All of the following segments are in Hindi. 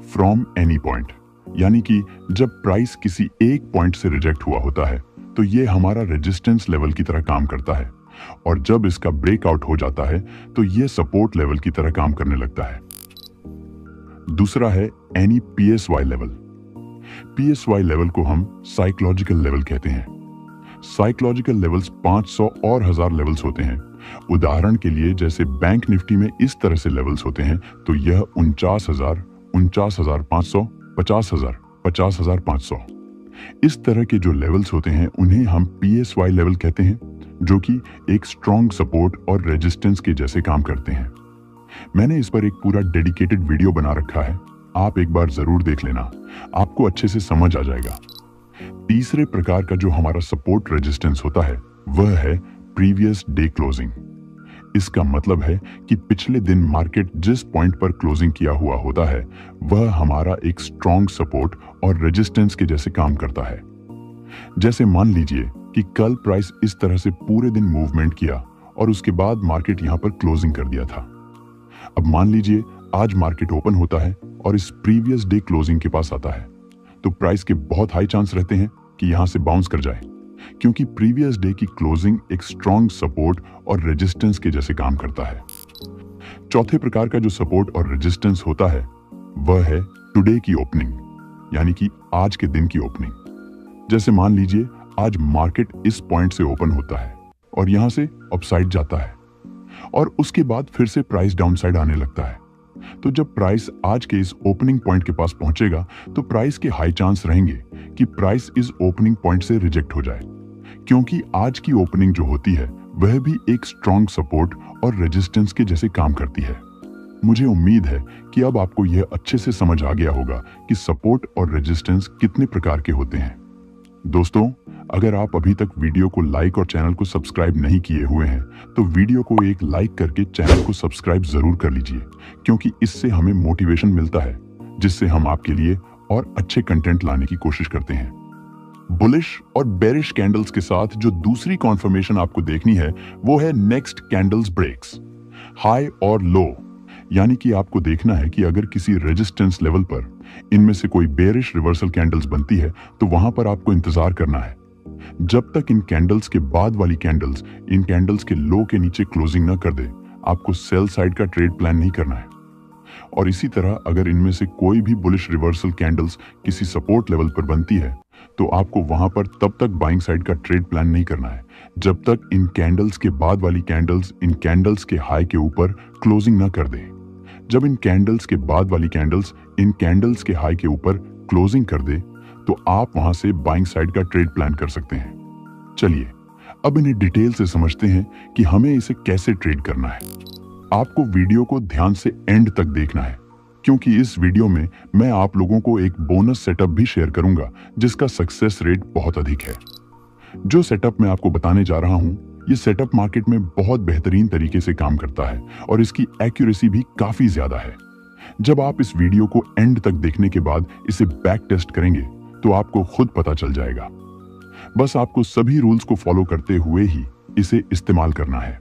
फ्रॉम एनी पॉइंट, यानी कि जब प्राइस किसी एक पॉइंट से रिजेक्ट हुआ होता है तो ये हमारा रेजिस्टेंस लेवल की तरह काम करता है, और जब इसका ब्रेकआउट हो जाता है तो ये सपोर्ट लेवल की तरह काम करने लगता है। दूसरा है any PSY level. PSY level को हम साइकोलॉजिकल लेवल कहते हैं। साइकोलॉजिकल लेवल्स 500 और 1000 लेवल्स होते हैं। उदाहरण के लिए जैसे बैंक निफ्टी में इस तरह से लेवल्स होते हैं, तो यह 49,000, 49,500, 50,000, 50,500, इस तरह के जो लेवल्स होते हैं उन्हें हम पीएसवाई लेवल कहते हैं, जो कि एक स्ट्रॉन्ग सपोर्ट और रेजिस्टेंस के जैसे काम करते हैं। मैंने इस पर एक पूरा डेडिकेटेड वीडियो बना रखा है, आप एक बार जरूर देख लेना, आपको अच्छे से समझ आ जाएगा। तीसरे प्रकार का जो हमारा सपोर्ट रेजिस्टेंस होता है वह है प्रीवियस डे क्लोजिंग। इसका मतलब है कि पिछले दिन मार्केट जिस पॉइंट पर क्लोजिंग किया हुआ होता है वह हमारा एक स्ट्रॉन्ग सपोर्ट और रेजिस्टेंस के जैसे काम करता है। जैसे मान लीजिए कि कल प्राइस इस तरह से पूरे दिन मूवमेंट किया और उसके बाद मार्केट यहां पर क्लोजिंग कर दिया था। अब मान लीजिए आज मार्केट ओपन होता है और इस प्रीवियस डे क्लोजिंग के पास आता है, तो प्राइस के बहुत हाई चांस रहते हैं कि यहां से बाउंस कर जाए, क्योंकि प्रीवियस डे की क्लोजिंग एक स्ट्रॉन्ग सपोर्ट और रेजिस्टेंस के जैसे काम करता है। चौथे प्रकार का जो सपोर्ट और रेजिस्टेंस होता है वह है टुडे की ओपनिंग, यानी कि आज के दिन की ओपनिंग। जैसे मान लीजिए आज मार्केट इस पॉइंट से ओपन होता है और यहां से अपसाइड जाता है और उसके बाद फिर से प्राइस डाउनसाइड आने लगता है। तो जब प्राइस आज के इस ओपनिंग पॉइंट के पास पहुंचेगा तो प्राइस के हाई चांस रहेंगे कि प्राइस इस ओपनिंग पॉइंट से रिजेक्ट हो जाए, क्योंकि आज की ओपनिंग जो होती है वह भी एक स्ट्रॉन्ग सपोर्ट और रेजिस्टेंस के जैसे काम करती है। मुझे उम्मीद है कि अब आपको यह अच्छे से समझ आ गया होगा कि सपोर्ट और रेजिस्टेंस कितने प्रकार के होते हैं। दोस्तों, अगर आप अभी तक वीडियो को लाइक और चैनल को सब्सक्राइब नहीं किए हुए हैं तो वीडियो को एक लाइक करके चैनल को सब्सक्राइब जरूर कर लीजिए, क्योंकि इससे हमें मोटिवेशन मिलता है, जिससे हम आपके लिए और अच्छे कंटेंट लाने की कोशिश करते हैं। बुलिश और बेरिश कैंडल्स के साथ जो दूसरी कॉन्फर्मेशन आपको देखनी है वो है नेक्स्ट कैंडल्स ब्रेक्स, हाई और लो। यानी कि आपको देखना है कि अगर किसी रेजिस्टेंस लेवल पर इनमें से कोई बेरिश रिवर्सल कैंडल्स बनती है तो वहां पर आपको इंतजार करना है जब तक इन कैंडल्स के बाद वाली कैंडल्स इन कैंडल्स के लो के नीचे क्लोजिंग न कर दे। आपको सेल साइड का ट्रेड प्लान नहीं करना है। और इसी तरह अगर इनमें से कोई भी बुलिश रिवर्सल कैंडल्स किसी सपोर्ट लेवल पर बनती है तो आपको वहां पर तब तक बाइंग साइड का ट्रेड प्लान नहीं करना है जब तक इन कैंडल्स के बाद वाली कैंडल्स इन कैंडल्स के हाई के ऊपर क्लोजिंग न कर दे। जब इन कैंडल्स के बाद वाली कैंडल्स इन कैंडल्स के हाई के ऊपर क्लोजिंग कर दे तो आप वहां से बाइंग साइड का ट्रेड प्लान कर सकते हैं। चलिए अब इन्हें डिटेल से समझते हैं कि हमें इसे कैसे ट्रेड करना है। आपको वीडियो को ध्यान से एंड तक देखना है, क्योंकि इस वीडियो में मैं आप लोगों को एक बोनस सेटअप भी शेयर करूंगा जिसका सक्सेस रेट बहुत अधिक है। जो सेटअप मैं आपको बताने जा रहा हूं, ये सेटअप मार्केट में बहुत बेहतरीन तरीके से काम करता है और इसकी एक्यूरेसी भी काफी ज्यादा है। जब आप इस वीडियो को एंड तक देखने के बाद इसे बैक टेस्ट करेंगे तो आपको खुद पता चल जाएगा। बस आपको सभी रूल्स को फॉलो करते हुए ही इसे इस्तेमाल करना है।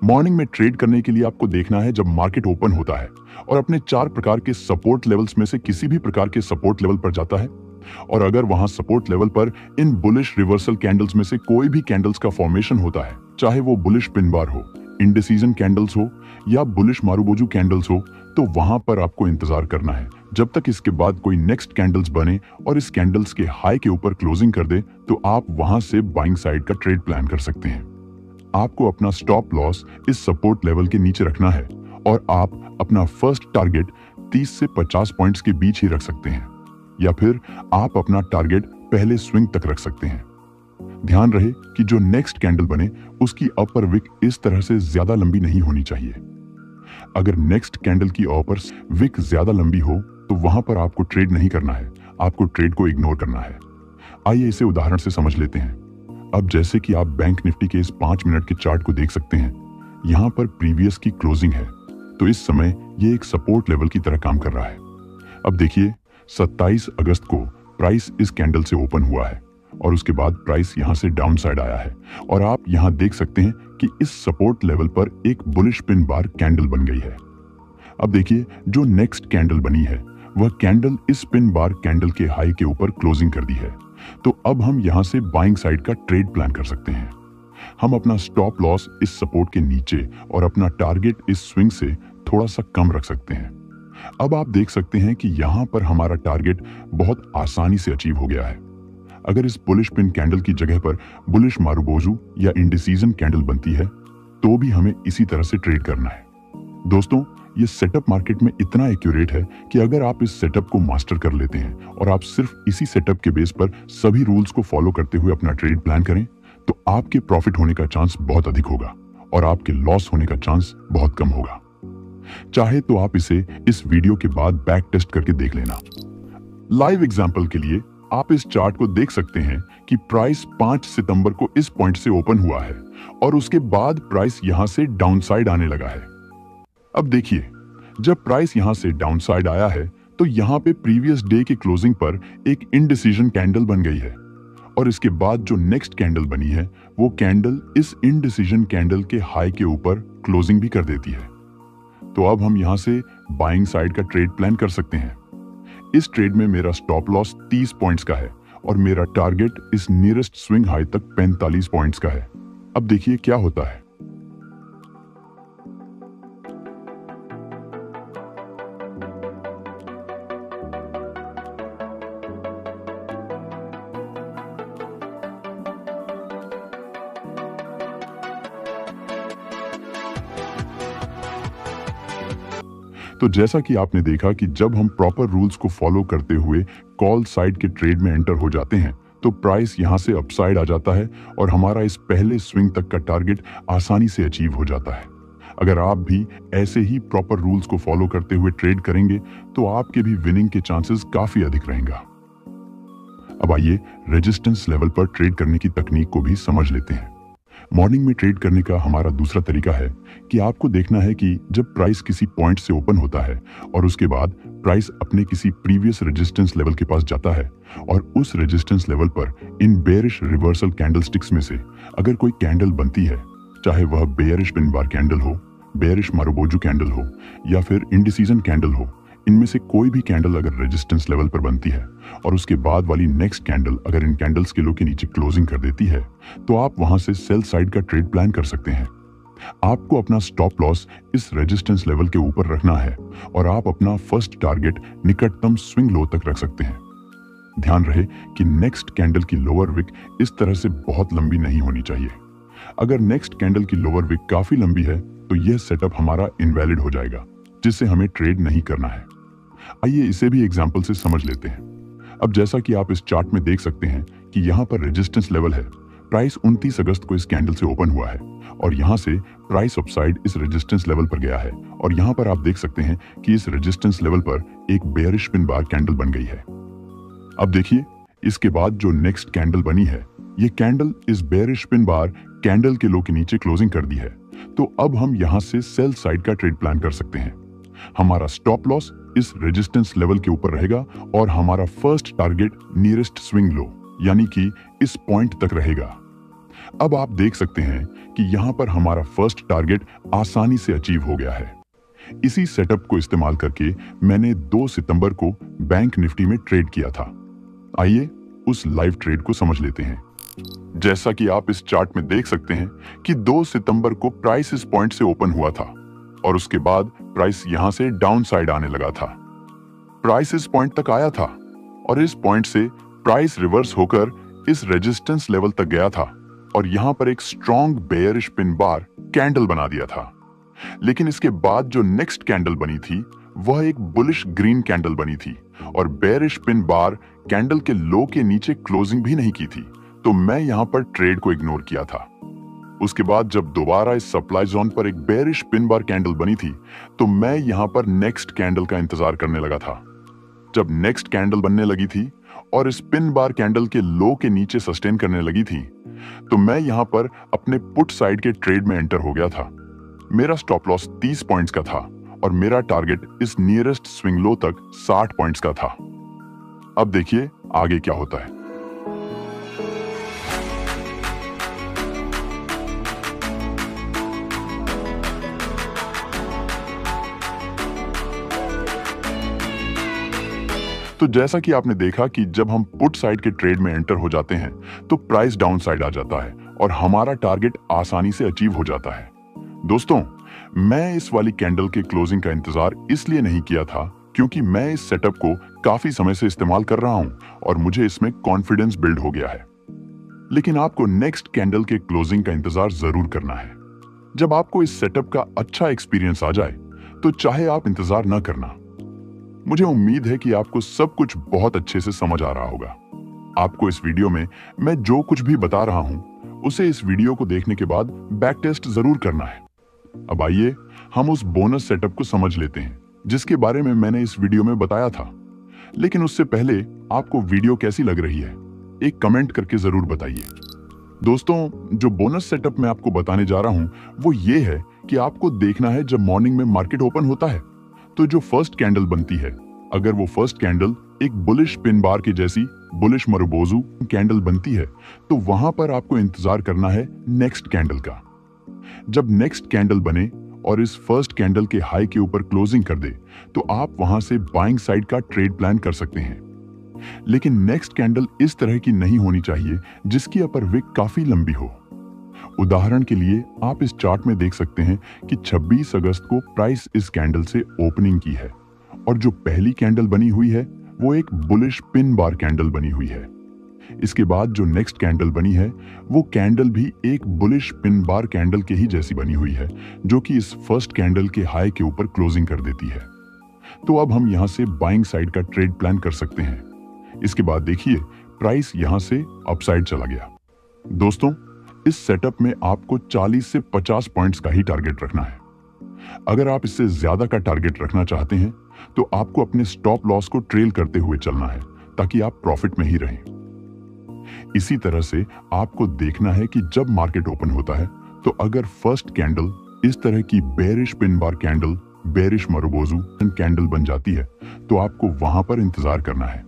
मॉर्निंग में ट्रेड करने के लिए आपको देखना है जब मार्केट ओपन होता है और अपने 4 प्रकार के सपोर्ट लेवल्स में से किसी भी प्रकार के सपोर्ट लेवल पर जाता है, और अगर वहां सपोर्ट लेवल पर इन बुलिश रिवर्सल कैंडल्स में से कोई भी कैंडल्स का फॉर्मेशन होता है, चाहे वो बुलिश पिन बार हो, इंडिसीजन कैंडल्स हो या बुलिश मारुबोजू कैंडल्स हो, तो वहां पर आपको इंतजार करना है जब तक इसके बाद कोई नेक्स्ट कैंडल्स बने और इस कैंडल्स के हाई के ऊपर क्लोजिंग कर दे तो आप वहां से बाइंग साइड का ट्रेड प्लान कर सकते हैं। आपको अपना स्टॉप लॉस इस सपोर्ट लेवल के नीचे रखना है और आप अपना फर्स्ट टारगेट 30 से 50 पॉइंट्स के बीच ही रख सकते हैं, या फिर आप अपना टारगेट पहले स्विंग तक रख सकते हैं। ध्यान रहे कि जो नेक्स्ट कैंडल बने उसकी अपर विक इस तरह से ज्यादा लंबी नहीं होनी चाहिए। अगर नेक्स्ट कैंडल की अपर विक ज्यादा लंबी हो तो वहां पर आपको ट्रेड नहीं करना है, आपको ट्रेड को इग्नोर करना है। आइए इसे उदाहरण से समझ लेते हैं। अब जैसे कि आप बैंक निफ्टी के इस 5 मिनट के चार्ट को देख सकते हैं, यहां पर प्रीवियस की क्लोजिंग है, तो इस समय ये एक सपोर्ट लेवल की तरह काम कर रहा है। अब देखिए 27 अगस्त को प्राइस इस कैंडल से ओपन हुआ है और उसके बाद प्राइस यहां से डाउन साइड आया है और आप यहां देख सकते हैं कि इस सपोर्ट लेवल पर एक बुलिश पिन बार कैंडल बन गई है। अब देखिए, जो नेक्स्ट कैंडल बनी है वह कैंडल इस पिन बार कैंडल के हाई के ऊपर क्लोजिंग कर दी है। तो अब हम यहां से बाइंग साइड का ट्रेड प्लान कर सकते हैं। हम अपना स्टॉप लॉस इस सपोर्ट के नीचे और अपना टारगेट इस स्विंग से थोड़ा सा कम रख सकते हैं। अब आप देख सकते हैं कि यहां पर हमारा टारगेट बहुत आसानी से अचीव हो गया है। अगर इस बुलिश पिन कैंडल की जगह पर बुलिश मारुबोजू या इंडिसीजन कैंडल बनती है तो भी हमें इसी तरह से ट्रेड करना है। दोस्तों, ये सेटअप मार्केट में इतना एक्यूरेट है कि अगर आप इस सेटअप को मास्टर कर लेते हैं और आप सिर्फ इसी सेटअप के बेस पर सभी रूल्स को फॉलो करते हुए अपना ट्रेड प्लान करें तो आपके प्रॉफिट होने का चांस बहुत अधिक होगा और आपके लॉस होने का चांस बहुत कम होगा। चाहे तो आप इसे इस वीडियो के बाद बैक टेस्ट करके देख लेना। लाइव एग्जांपल के लिए आप इस चार्ट को देख सकते हैं कि प्राइस 5 सितंबर को इस पॉइंट से ओपन हुआ है और उसके बाद प्राइस यहां से डाउनसाइड आने लगा है। अब देखिए, जब प्राइस यहां से डाउनसाइड आया है तो यहां पे प्रीवियस डे के क्लोजिंग पर एक इनडिसीजन कैंडल बन गई है और इसके बाद जो नेक्स्ट कैंडल बनी है वो कैंडल इस इनडिसीजन कैंडल के हाई के ऊपर क्लोजिंग भी कर देती है। तो अब हम यहां से बाइंग साइड का ट्रेड प्लान कर सकते हैं। इस ट्रेड में मेरा स्टॉप लॉस 30 पॉइंट्स का है और मेरा टारगेट इस नियरेस्ट स्विंग हाई तक 45 पॉइंट्स का है। अब देखिए क्या होता है। तो जैसा कि आपने देखा कि जब हम प्रॉपर रूल्स को फॉलो करते हुए कॉल साइड के ट्रेड में एंटर हो जाते हैं तो प्राइस यहां से अपसाइड आ जाता है और हमारा इस पहले स्विंग तक का टारगेट आसानी से अचीव हो जाता है। अगर आप भी ऐसे ही प्रॉपर रूल्स को फॉलो करते हुए ट्रेड करेंगे तो आपके भी विनिंग के चांसेस काफी अधिक रहेंगे। अब आइए रेजिस्टेंस लेवल पर ट्रेड करने की तकनीक को भी समझ लेते हैं। मॉर्निंग में ट्रेड करने का हमारा दूसरा तरीका है कि आपको देखना है कि जब प्राइस किसी पॉइंट से ओपन होता है और उसके बाद प्राइस अपने किसी प्रीवियस रेजिस्टेंस लेवल के पास जाता है और उस रेजिस्टेंस लेवल पर इन बेयरिश रिवर्सल कैंडलस्टिक्स में से अगर कोई कैंडल बनती है, चाहे वह बेयरिश पिन बार कैंडल हो, बेयरिश मारुबोजू कैंडल हो या फिर इंडिसीजन कैंडल हो, इनमें से कोई भी कैंडल अगर रेजिस्टेंस लेवल पर बनती है और उसके बाद वाली नेक्स्ट कैंडल अगर इन कैंडल्स के लो के नीचे क्लोजिंग कर देती है तो आप वहां से सेल साइड का ट्रेड प्लान कर सकते हैं। आपको अपना स्टॉप लॉस इस रेजिस्टेंस लेवल के ऊपर रखना है और आप अपना फर्स्ट टारगेट निकटतम स्विंग लो तक रख सकते हैं। ध्यान रहे कि नेक्स्ट कैंडल की लोअर विक इस तरह से बहुत लंबी नहीं होनी चाहिए। अगर नेक्स्ट कैंडल की लोअर विक काफी लंबी है तो यह सेटअप हमारा इनवैलिड हो जाएगा, जिससे हमें ट्रेड नहीं करना है। आइए इसे भी एग्जाम्पल से समझ लेते हैं। अब जैसा कि आप इस चार्ट में देख सकते हैं कि यहाँ पर रेजिस्टेंस लेवल है। प्राइस 29 अगस्त को इस कैंडल से ओपन हुआ है और यहाँ से प्राइस अपसाइड इस रेजिस्टेंस लेवल पर गया है और यहाँ पर आप देख सकते हैं कि इस रेजिस्टेंस लेवल पर एक बेयरिश पिन बार कैंडल बन गई है। अब देखिए, इसके बाद जो नेक्स्ट कैंडल बनी है, ये कैंडल इस बेयरिश पिन बार कैंडल के लो के नीचे क्लोजिंग कर दी है। तो अब हम यहाँ से सेल साइड का ट्रेड प्लान कर सकते हैं। हमारा स्टॉप लॉस इस रेजिस्टेंस लेवल के ऊपर रहेगा और हमारा first target nearest swing low यानी कि इस पॉइंट तक रहेगा। अब आप देख सकते हैं कि यहां पर हमारा फर्स्ट टारगेट आसानी से अचीव हो गया है। इसी सेटअप को इस्तेमाल करके मैंने 2 सितंबर को बैंक निफ्टी में ट्रेड किया था। आइए उस लाइव ट्रेड को समझ लेते हैं। जैसा कि आप इस चार्ट में देख सकते हैं कि 2 सितंबर को प्राइस इस पॉइंट से ओपन हुआ था और उसके बाद प्राइस यहां से डाउन साइड आने लगा था। प्राइस इस पॉइंट तक आया था और इस पॉइंट से प्राइस रिवर्स होकर इस रेजिस्टेंस लेवल तक गया था और यहां पर एक strong bearish pin bar candle बना दिया था। लेकिन इसके बाद जो नेक्स्ट कैंडल बनी थी वह एक बुलिश ग्रीन कैंडल बनी थी और बेयरिश पिन बार कैंडल के लो के नीचे क्लोजिंग भी नहीं की थी। तो मैं यहां पर ट्रेड को इग्नोर किया था। उसके बाद जब दोबारा इस सप्लाई जोन पर एक बेयरिश पिन बार कैंडल बनी थी तो मैं यहां पर नेक्स्ट कैंडल का इंतजार करने लगा था। जब नेक्स्ट कैंडल बनने लगी थी और इस पिन बार कैंडल के लो के नीचे सस्टेन करने लगी थी तो मैं यहां पर अपने पुट साइड के ट्रेड में एंटर हो गया था। मेरा स्टॉप लॉस 30 पॉइंट्स का था और मेरा टारगेट इस नियरेस्ट स्विंग लो तक 60 पॉइंट्स का था। अब देखिए आगे क्या होता है। तो जैसा कि आपने देखा कि जब हम पुट साइड के ट्रेड में एंटर हो जाते हैं तो प्राइस डाउन साइड आ जाता है और हमारा टारगेट आसानी से अचीव हो जाता है। दोस्तों, मैं इस वाली कैंडल के क्लोजिंग का इंतजार इसलिए नहीं किया था क्योंकि मैं इस सेटअप को काफी समय से इस्तेमाल कर रहा हूं और मुझे इसमें कॉन्फिडेंस बिल्ड हो गया है। लेकिन आपको नेक्स्ट कैंडल के क्लोजिंग का इंतजार जरूर करना है। जब आपको इस सेटअप का अच्छा एक्सपीरियंस आ जाए तो चाहे आप इंतजार न करना। मुझे उम्मीद है कि आपको सब कुछ बहुत अच्छे से समझ आ रहा होगा। आपको इस वीडियो में मैं जो कुछ भी बता रहा हूं उसे इस वीडियो को देखने के बाद बैक टेस्ट जरूर करना है। अब आइए हम उस बोनस सेटअप को समझ लेते हैं जिसके बारे में मैंने इस वीडियो में बताया था। लेकिन उससे पहले आपको वीडियो कैसी लग रही है एक कमेंट करके जरूर बताइए। दोस्तों, जो बोनस सेटअप मैं आपको बताने जा रहा हूं वो ये है कि आपको देखना है जब मॉर्निंग में मार्केट ओपन होता है तो जो फर्स्ट कैंडल बनती है, अगर वो फर्स्ट कैंडल एक बुलिश पिन बार की जैसी बुलिश मरुबोजू कैंडल बनती है तो वहां पर आपको इंतजार करना है नेक्स्ट कैंडल का। जब नेक्स्ट कैंडल बने और इस फर्स्ट कैंडल के हाई के ऊपर क्लोजिंग कर दे तो आप वहां से बाइंग साइड का ट्रेड प्लान कर सकते हैं। लेकिन नेक्स्ट कैंडल इस तरह की नहीं होनी चाहिए जिसकी अपर विक काफी लंबी हो। उदाहरण के लिए आप इस चार्ट में देख सकते हैं कि 26 अगस्त को प्राइस इस कैंडल से ओपनिंग की है और जो पहली कैंडल बनी हुई है वो एक बुलिश पिन बार कैंडल बनी हुई है। इसके बाद जो नेक्स्ट कैंडल बनी है वो कैंडल भी एक बुलिश पिन बार कैंडल के ही जैसी बनी हुई है जो कि इस फर्स्ट कैंडल के हाई के ऊपर क्लोजिंग कर देती है। तो अब हम यहां से बाइंग साइड का ट्रेड प्लान कर सकते हैं। इसके बाद देखिए प्राइस यहां से अपसाइड चला गया। दोस्तों, इस सेटअप में आपको 40 से 50 पॉइंट्स का ही टारगेट रखना है। अगर आप इससे ज्यादा का टारगेट रखना चाहते हैं तो आपको अपने स्टॉप लॉस को ट्रेल करते हुए चलना है ताकि आप प्रॉफिट में ही रहें। इसी तरह से आपको देखना है कि जब मार्केट ओपन होता है तो अगर फर्स्ट कैंडल इस तरह की bearish pin bar candle, bearish marubozu candle बन जाती है तो आपको वहां पर इंतजार करना है।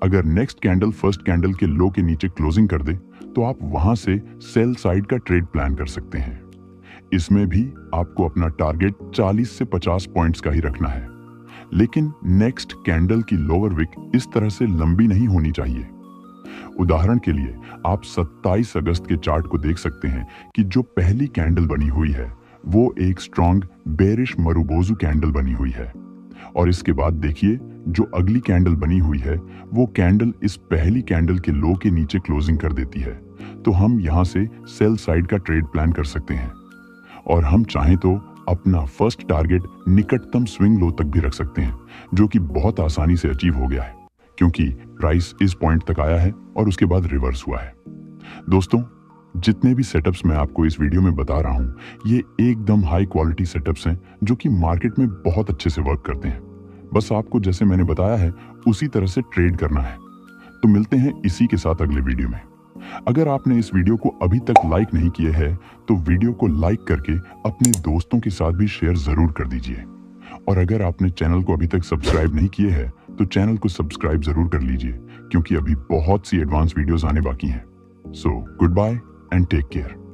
अगर नेक्स्ट कैंडल फर्स्ट कैंडल के लो के नीचे क्लोजिंग कर दे तो आप वहां से सेल साइड का ट्रेड प्लान कर सकते हैं। इसमें भी आपको अपना टारगेट 40 से 50 पॉइंट्स का ही रखना है। लेकिन नेक्स्ट कैंडल की लोअर विक इस तरह से लंबी नहीं होनी चाहिए। उदाहरण के लिए आप 27 अगस्त के चार्ट को देख सकते हैं कि जो पहली कैंडल बनी हुई है वो एक स्ट्रॉन्ग बेरिश मरुबोजू कैंडल बनी हुई है और इसके बाद देखिए जो अगली कैंडल बनी हुई है वो कैंडल इस पहली कैंडल के लो के नीचे क्लोजिंग कर देती है। तो हम यहां से सेल साइड का ट्रेड प्लान कर सकते हैं और हम चाहें तो अपना फर्स्ट टारगेट निकटतम स्विंग लो तक भी रख सकते हैं जो कि बहुत आसानी से अचीव हो गया है क्योंकि प्राइस इस पॉइंट तक आया है और उसके बाद रिवर्स हुआ है। दोस्तों, जितने भी सेटअप्स मैं आपको इस वीडियो में बता रहा हूं ये एकदम हाई क्वालिटी सेटअप्स हैं जो कि मार्केट में बहुत अच्छे से वर्क करते हैं। बस आपको जैसे मैंने बताया है उसी तरह से ट्रेड करना है। तो मिलते हैं इसी के साथ अगले वीडियो में। अगर आपने इस वीडियो को अभी तक लाइक नहीं किए है तो वीडियो को लाइक करके अपने दोस्तों के साथ भी शेयर जरूर कर दीजिए और अगर आपने चैनल को अभी तक सब्सक्राइब नहीं किए है तो चैनल को सब्सक्राइब जरूर कर लीजिए क्योंकि अभी बहुत सी एडवांस वीडियोस आने बाकी हैं। So goodbye and take care.